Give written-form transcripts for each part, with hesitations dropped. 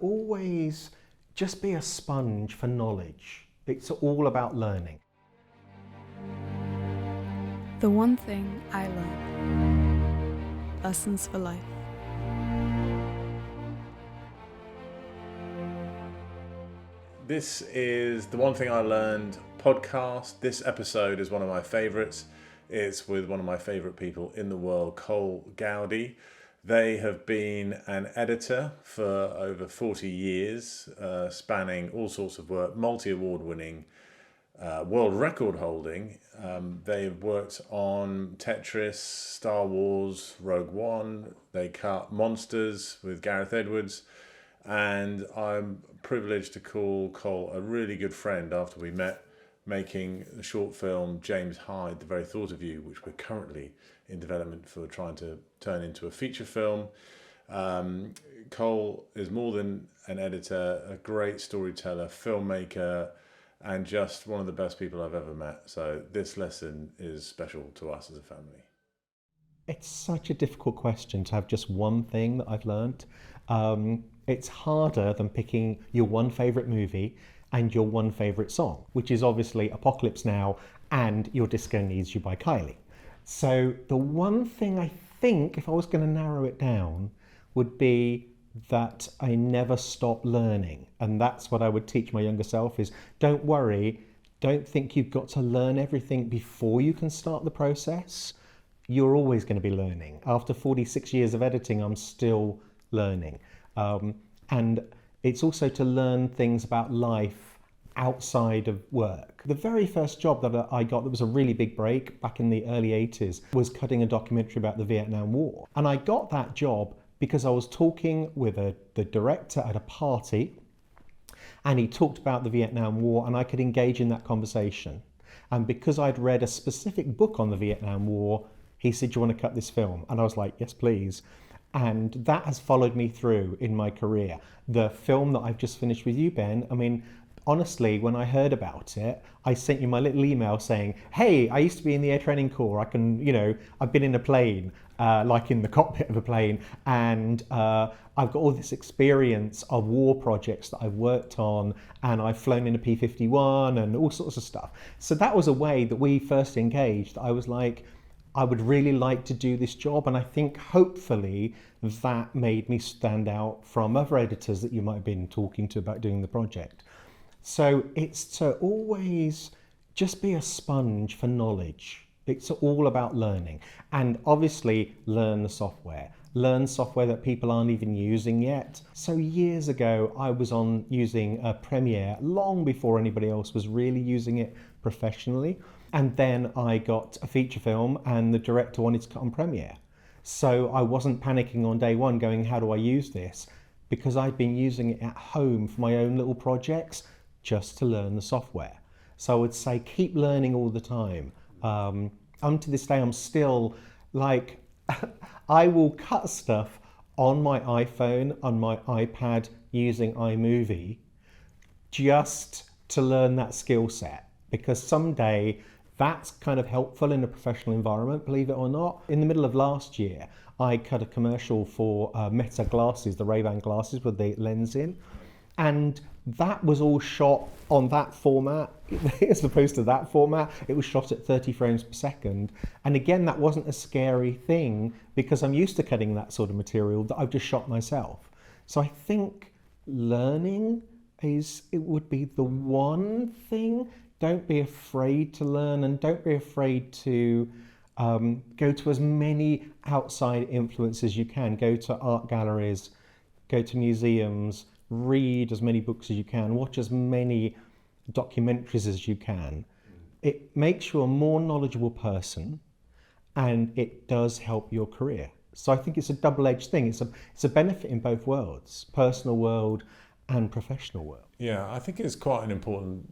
always just be a sponge for knowledge. It's all about learning. The one thing I learned. Lessons for life. This is the One Thing I Learned podcast. This episode is one of my favourites. It's with one of my favourite people in the world, Col Goudie. They have been an editor for over 40 years, spanning all sorts of work, multi-award winning, world record holding. They've worked on Tetris, Star Wars, Rogue One. They cut Monsters with Gareth Edwards. And I'm privileged to call Col a really good friend after we met making the short film James Hyde, The Very Thought of You, which we're currently in development for trying to turn into a feature film. Col is more than an editor, a great storyteller, filmmaker, and just one of the best people I've ever met. So this lesson is special to us as a family. It's such a difficult question to have just one thing that I've learned. It's harder than picking your one favourite movie and your one favourite song, which is obviously Apocalypse Now and Your Disco Needs You by Kylie. So the one thing I think, if I was going to narrow it down, would be that I never stop learning. And that's what I would teach my younger self is, don't worry, don't think you've got to learn everything before you can start the process. You're always going to be learning. After 46 years of editing, I'm still learning. And it's also to learn things about life outside of work. The very first job that I got that was a really big break back in the early 80s was cutting a documentary about the Vietnam War. And I got that job because I was talking with the director at a party, and he talked about the Vietnam War, and I could engage in that conversation. And because I'd read a specific book on the Vietnam War, he said, "Do you want to cut this film?" And I was like, "Yes, please." And that has followed me through in my career. The film that I've just finished with you, Ben, I mean, honestly, when I heard about it, I sent you my little email saying, "Hey, I used to be in the Air Training Corps. I can, I've been in a plane, like in the cockpit of a plane, and I've got all this experience of war projects that I've worked on, and I've flown in a P-51 and all sorts of stuff." So that was a way that we first engaged. I was like, I would really like to do this job, and I think hopefully that made me stand out from other editors that you might have been talking to about doing the project. So it's to always just be a sponge for knowledge. It's all about learning, and obviously learn the software. Learn software that people aren't even using yet. So years ago, I was using Premiere long before anybody else was really using it professionally. And then I got a feature film and the director wanted to cut on Premiere. So I wasn't panicking on day one going, how do I use this? Because I'd been using it at home for my own little projects just to learn the software. So I would say keep learning all the time. To this day, I'm still like, I will cut stuff on my iPhone, on my iPad using iMovie just to learn that skill set, because someday that's kind of helpful in a professional environment, believe it or not. In the middle of last year, I cut a commercial for Meta glasses, the Ray-Ban glasses with the lens in, and that was all shot on that format as opposed to that format. It was shot at 30 frames per second. And again, that wasn't a scary thing because I'm used to cutting that sort of material that I've just shot myself. So I think learning would be the one thing. Don't be afraid to learn, and don't be afraid to go to as many outside influences as you can. Go to art galleries, go to museums, read as many books as you can, watch as many documentaries as you can. It makes you a more knowledgeable person, and it does help your career. So I think it's a double-edged thing. It's a benefit in both worlds, personal world and professional world. Yeah, I think it's quite an important,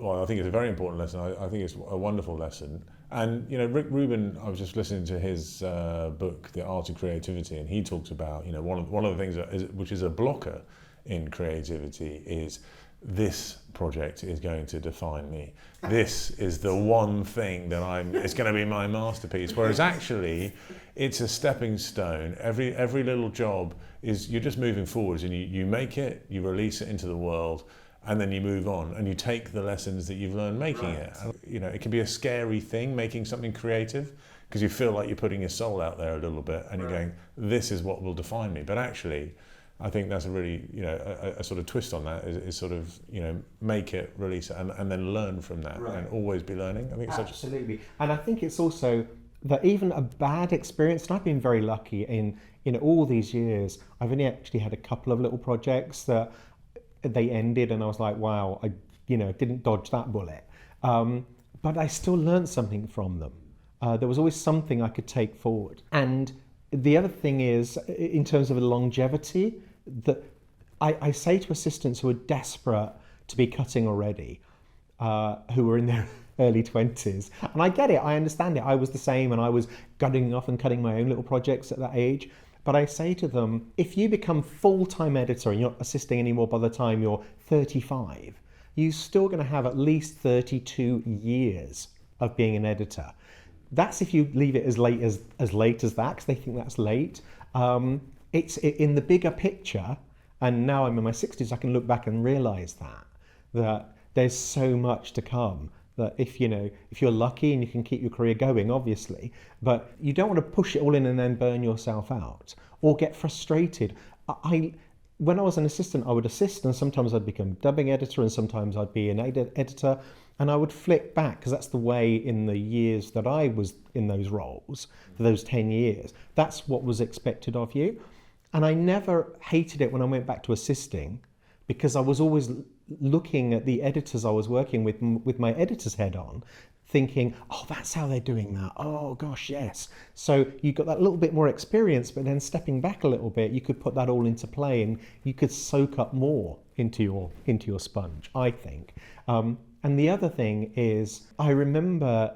well, I think it's a very important lesson. I think it's a wonderful lesson. And, Rick Rubin, I was just listening to his book, The Art of Creativity, and he talks about, one of the things which is a blocker in creativity is this project is going to define me. This is the one thing that it's going to be my masterpiece. Whereas actually, it's a stepping stone. Every little job is, you're just moving forwards, and you make it, you release it into the world, and then you move on, and you take the lessons that you've learned making it. You know, it can be a scary thing, making something creative, because you feel like you're putting your soul out there a little bit, and you're going, this is what will define me. But actually, I think that's a really, you know, a sort of twist on that is sort of, you know, make it, release it, and then learn from that, and always be learning. I think it's absolutely. And I think it's also that even a bad experience, and I've been very lucky in all these years, I've only actually had a couple of little projects that they ended, and I was like, wow, I didn't dodge that bullet. But I still learned something from them. There was always something I could take forward. And the other thing is, in terms of the longevity, that I say to assistants who are desperate to be cutting already, who are in their early 20s, and I get it, I understand it. I was the same, and I was gutting off and cutting my own little projects at that age. But I say to them, if you become full-time editor and you're not assisting anymore by the time you're 35, you're still going to have at least 32 years of being an editor. That's if you leave it as late as that, because they think that's late. It's in the bigger picture, and now I'm in my 60s, I can look back and realise that there's so much to come. That if you're lucky and you can keep your career going, obviously, but you don't want to push it all in and then burn yourself out or get frustrated. When I was an assistant, I would assist, and sometimes I'd become dubbing editor, and sometimes I'd be an editor, and I would flip back, because that's the way in the years that I was in those roles, for those 10 years, that's what was expected of you. And I never hated it when I went back to assisting, because I was always looking at the editors I was working with my editor's head on, thinking, oh, that's how they're doing that. Oh, gosh, yes. So you got that little bit more experience, but then stepping back a little bit, you could put that all into play, and you could soak up more into your sponge, I think. And the other thing is, I remember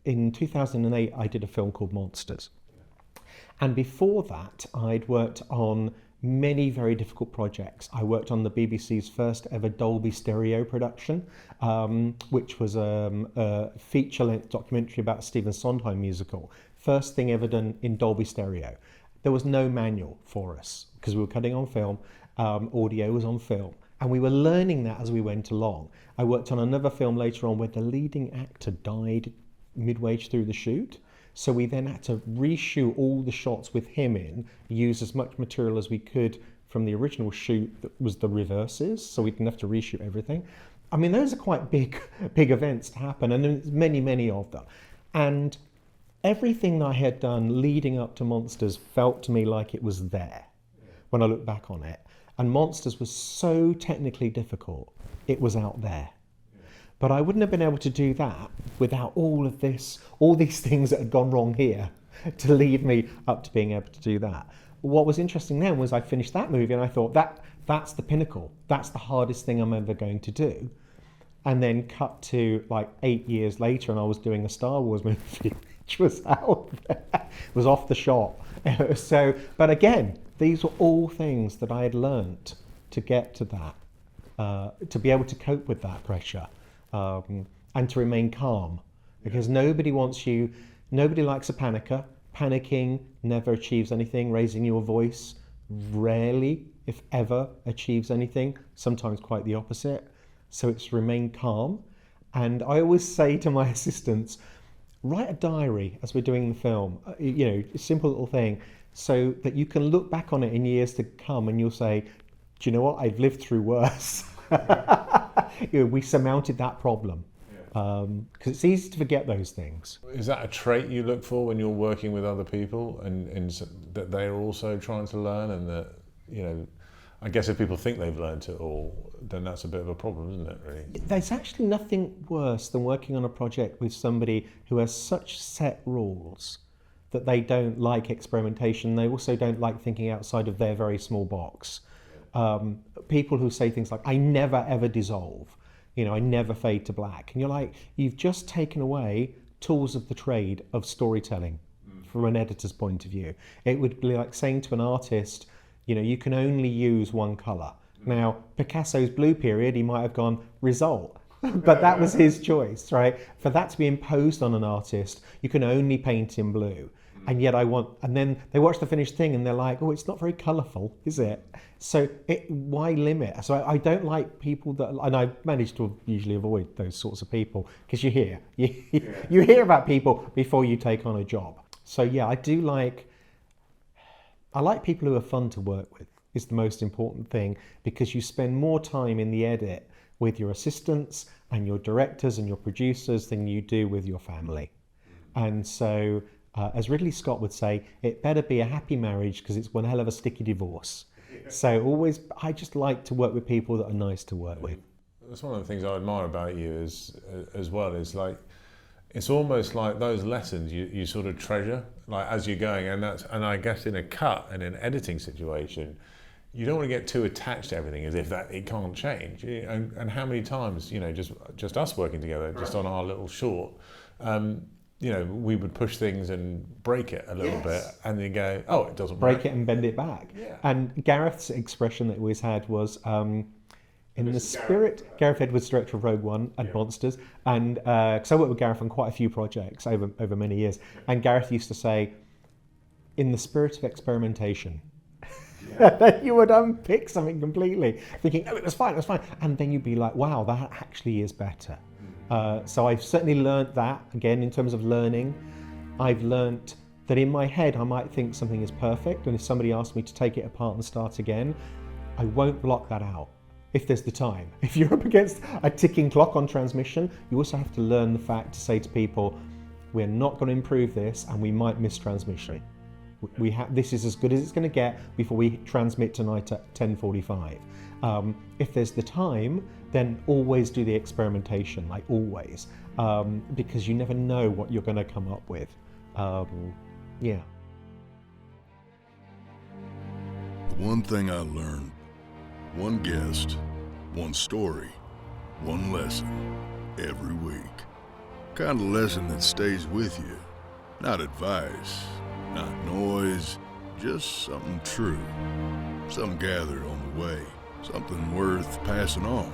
in 2008, I did a film called Monsters. And before that, I'd worked on many very difficult projects. I worked on the BBC's first ever Dolby Stereo production, which was a feature-length documentary about a Stephen Sondheim musical. First thing ever done in Dolby Stereo. There was no manual for us, because we were cutting on film, audio was on film, and we were learning that as we went along. I worked on another film later on where the leading actor died midway through the shoot. So we then had to reshoot all the shots with him in, use as much material as we could from the original shoot that was the reverses, so we didn't have to reshoot everything. I mean, those are quite big events to happen, and there's many of them. And everything that I had done leading up to Monsters felt to me like it was there when I look back on it. And Monsters was so technically difficult, it was out there. But I wouldn't have been able to do that without all these things that had gone wrong here to lead me up to being able to do that. What was interesting then was I finished that movie and I thought, that's the pinnacle. That's the hardest thing I'm ever going to do. And then cut to like 8 years later, and I was doing a Star Wars movie, which was out there. It was off the shop. But again, these were all things that I had learnt to get to that, to be able to cope with that pressure. And to remain calm, because nobody likes a panicker. Panicking never achieves anything. Raising your voice rarely, if ever, achieves anything. Sometimes quite the opposite. So it's remain calm. And I always say to my assistants, write a diary as we're doing the film, a simple little thing, so that you can look back on it in years to come and you'll say, do you know what, I've lived through worse. We surmounted that problem, because it's easy to forget those things. Is that a trait you look for when you're working with other people, and that they're also trying to learn, and that, I guess if people think they've learned it all, then that's a bit of a problem, isn't it, really? There's actually nothing worse than working on a project with somebody who has such set rules that they don't like experimentation. They also don't like thinking outside of their very small box. People who say things like, I never ever dissolve, I never fade to black. And you're like, you've just taken away tools of the trade of storytelling from an editor's point of view. It would be like saying to an artist, you can only use one colour. Now, Picasso's blue period, he might have gone result, but that was his choice, right? For that to be imposed on an artist, you can only paint in blue. And yet and then they watch the finished thing and they're like, oh, it's not very colourful, is it? So why limit? So I don't like people that, and I manage to usually avoid those sorts of people, because you hear about people before you take on a job. So yeah, I like people who are fun to work with, is the most important thing, because you spend more time in the edit with your assistants and your directors and your producers than you do with your family. And so, as Ridley Scott would say, it better be a happy marriage because it's one hell of a sticky divorce. So I just like to work with people that are nice to work with. That's one of the things I admire about you as well, is like, it's almost like those lessons you sort of treasure, like as you're going, and I guess in a cut and an editing situation, you don't want to get too attached to everything as if that it can't change. And how many times, just us working together, just on our little short, we would push things and break it a little bit, and then go, oh, it doesn't break work. It and bend it back. Yeah. And Gareth's expression that he always had was, in the spirit, Gareth Edwards, director of Rogue One and Monsters, and because I worked with Gareth on quite a few projects over many years, and Gareth used to say, in the spirit of experimentation. Then you would unpick something completely, thinking, no, it was fine, and then you'd be like, wow, that actually is better. So I've certainly learned that, again, in terms of learning. I've learned that in my head I might think something is perfect, and if somebody asks me to take it apart and start again, I won't block that out if there's the time. If you're up against a ticking clock on transmission, you also have to learn the fact to say to people, we're not going to improve this and we might miss transmission. This is as good as it's going to get before we transmit tonight at 10:45. If there's the time, then always do the experimentation, like always, because you never know what you're going to come up with. Yeah. The one thing I learned, one guest, one story, one lesson every week. Kind of lesson that stays with you. Not advice, not noise, just something true. Something gathered on the way, something worth passing on.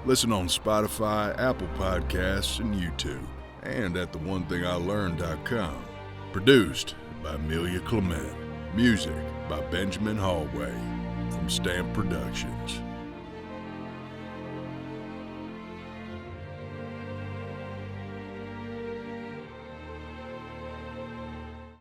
Listen on Spotify, Apple Podcasts, and YouTube, and at theonethingilearned.com. Produced by Amelia Clement. Music by Benjamin Hallway from Stamp Productions.